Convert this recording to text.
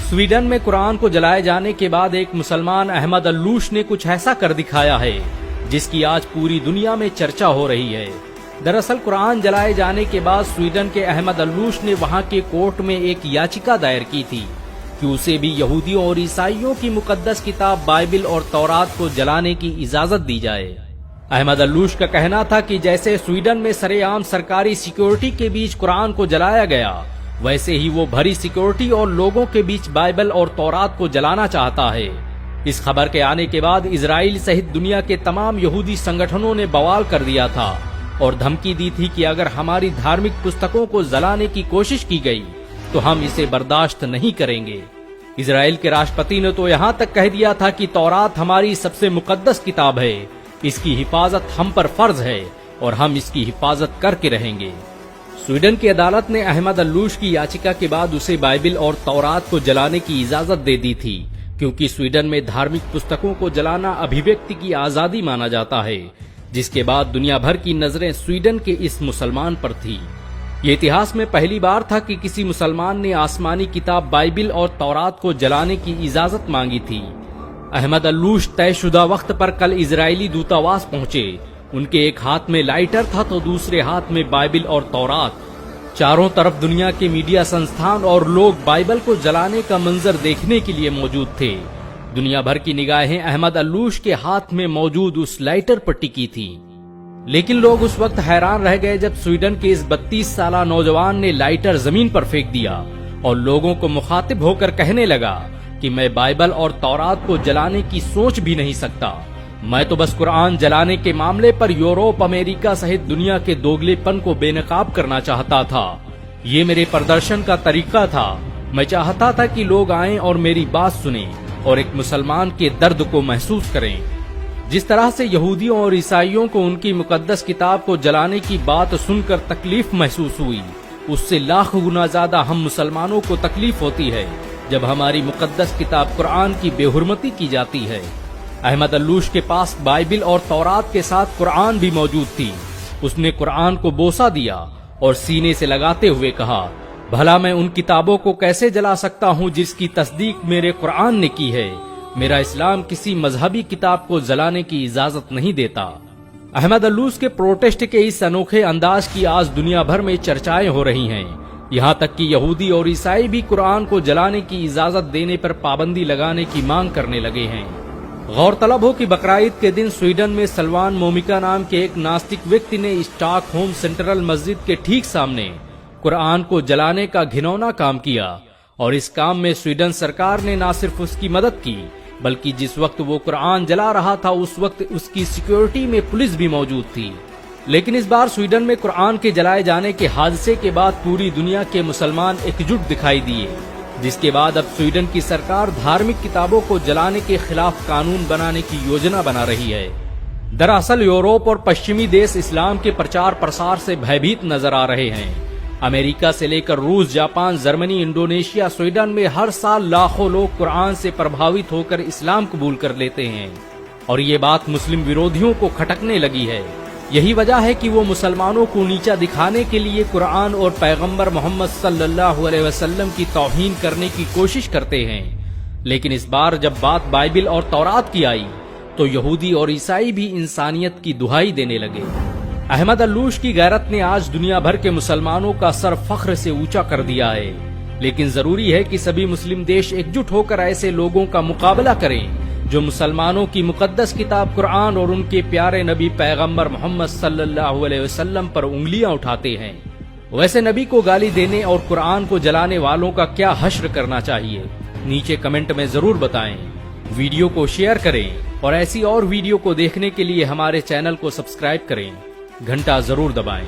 Sweden में कुरान को जलाए जाने के बाद एक मुसलमान अहमद अल्लूश ने कुछ ऐसा कर दिखाया है जिसकी आज पूरी दुनिया में चर्चा हो रही है। दरअसल कुरान जलाए जाने के बाद स्वीडन के अहमद अल्लूश ने वहां के कोर्ट में एक याचिका दायर की थी कि उसे भी यहूदियों और ईसाइयों की मुकद्दस किताब बाइबिल और तौरात को जलाने की इजाजत दी जाए। अहमद अल्लूश का कहना था कि जैसे स्वीडन में सरेआम सरकारी सिक्योरिटी के बीच कुरान को जलाया गया, वैसे ही वो भरी सिक्योरिटी और लोगों के बीच बाइबल और तौरात को जलाना चाहता है। इस खबर के आने के बाद इजराइल सहित दुनिया के तमाम यहूदी संगठनों ने बवाल कर दिया था और धमकी दी थी कि अगर हमारी धार्मिक पुस्तकों को जलाने की कोशिश की गई तो हम इसे बर्दाश्त नहीं करेंगे। इजराइल के राष्ट्रपति ने तो यहाँ तक कह दिया था कि तौरात हमारी सबसे मुकद्दस किताब है, इसकी हिफाजत हम पर फर्ज है और हम इसकी हिफाजत करके रहेंगे। स्वीडन की अदालत ने अहमद अल्लूश की याचिका के बाद उसे बाइबिल और तौरात को जलाने की इजाजत दे दी थी, क्योंकि स्वीडन में धार्मिक पुस्तकों को जलाना अभिव्यक्ति की आजादी माना जाता है, जिसके बाद दुनिया भर की नजरें स्वीडन के इस मुसलमान पर थी। ये इतिहास में पहली बार था कि किसी मुसलमान ने आसमानी किताब बाइबिल और तौरात को जलाने की इजाजत मांगी थी। अहमद अल्लूश तयशुदा वक्त पर कल इजरायली दूतावास पहुंचे। उनके एक हाथ में लाइटर था तो दूसरे हाथ में बाइबिल और तौरात। चारों तरफ दुनिया के मीडिया संस्थान और लोग बाइबल को जलाने का मंजर देखने के लिए मौजूद थे। दुनिया भर की निगाहें अहमद अल्लूश के हाथ में मौजूद उस लाइटर पर टिकी थी। लेकिन लोग उस वक्त हैरान रह गए जब स्वीडन के इस 32 साला नौजवान ने लाइटर जमीन पर फेंक दिया और लोगों को मुखातिब होकर कहने लगा कि मैं बाइबल और तौरात को जलाने की सोच भी नहीं सकता। मैं तो बस कुरान जलाने के मामले पर यूरोप, अमेरिका सहित दुनिया के दोगलेपन को बेनकाब करना चाहता था। ये मेरे प्रदर्शन का तरीका था। मैं चाहता था कि लोग आएं और मेरी बात सुनें और एक मुसलमान के दर्द को महसूस करें। जिस तरह से यहूदियों और ईसाइयों को उनकी मुकद्दस किताब को जलाने की बात सुनकर तकलीफ महसूस हुई, उससे लाख गुना ज्यादा हम मुसलमानों को तकलीफ होती है जब हमारी मुकद्दस किताब कुरान की बेहुरमती की जाती है। अहमद अल्लूश के पास बाइबिल और तौरात के साथ कुरान भी मौजूद थी। उसने कुरान को बोसा दिया और सीने से लगाते हुए कहा, भला मैं उन किताबों को कैसे जला सकता हूँ जिसकी तस्दीक मेरे कुरान ने की है। मेरा इस्लाम किसी मजहबी किताब को जलाने की इजाजत नहीं देता। अहमद अल्लूश के प्रोटेस्ट के इस अनोखे अंदाज की आज दुनिया भर में चर्चाएं हो रही हैं। यहाँ तक कि यहूदी और ईसाई भी कुरान को जलाने की इजाजत देने पर पाबंदी लगाने की मांग करने लगे हैं। गौरतलब हो कि बकराईद के दिन स्वीडन में सलमान मोमिका नाम के एक नास्तिक व्यक्ति ने स्टॉकहोम सेंट्रल मस्जिद के ठीक सामने कुरान को जलाने का घिनौना काम किया और इस काम में स्वीडन सरकार ने न सिर्फ उसकी मदद की, बल्कि जिस वक्त वो कुरान जला रहा था उस वक्त उसकी सिक्योरिटी में पुलिस भी मौजूद थी। लेकिन इस बार स्वीडन में कुरान के जलाए जाने के हादसे के बाद पूरी दुनिया के मुसलमान एकजुट दिखाई दिए, जिसके बाद अब स्वीडन की सरकार धार्मिक किताबों को जलाने के खिलाफ कानून बनाने की योजना बना रही है। दरअसल यूरोप और पश्चिमी देश इस्लाम के प्रचार प्रसार से भयभीत नजर आ रहे हैं। अमेरिका से लेकर रूस, जापान, जर्मनी, इंडोनेशिया, स्वीडन में हर साल लाखों लोग कुरान से प्रभावित होकर इस्लाम कबूल कर लेते हैं और ये बात मुस्लिम विरोधियों को खटकने लगी है। यही वजह है कि वो मुसलमानों को नीचा दिखाने के लिए कुरान और पैगंबर मोहम्मद सल्लल्लाहु अलैहि वसल्लम की तौहीन करने की कोशिश करते हैं। लेकिन इस बार जब बात बाइबिल और तौरात की आई तो यहूदी और ईसाई भी इंसानियत की दुहाई देने लगे। अहमद अल्लूश की गैरत ने आज दुनिया भर के मुसलमानों का सर फख्र से ऊंचा कर दिया है। लेकिन जरूरी है कि सभी मुस्लिम देश एकजुट होकर ऐसे लोगों का मुकाबला करें जो मुसलमानों की मुकद्दस किताब कुरान और उनके प्यारे नबी पैगंबर मोहम्मद सल्लल्लाहु अलैहि वसल्लम पर उंगलियां उठाते हैं। वैसे नबी को गाली देने और कुरान को जलाने वालों का क्या हश्र करना चाहिए, नीचे कमेंट में जरूर बताएं। वीडियो को शेयर करें और ऐसी और वीडियो को देखने के लिए हमारे चैनल को सब्सक्राइब करें, घंटा जरूर दबाएं।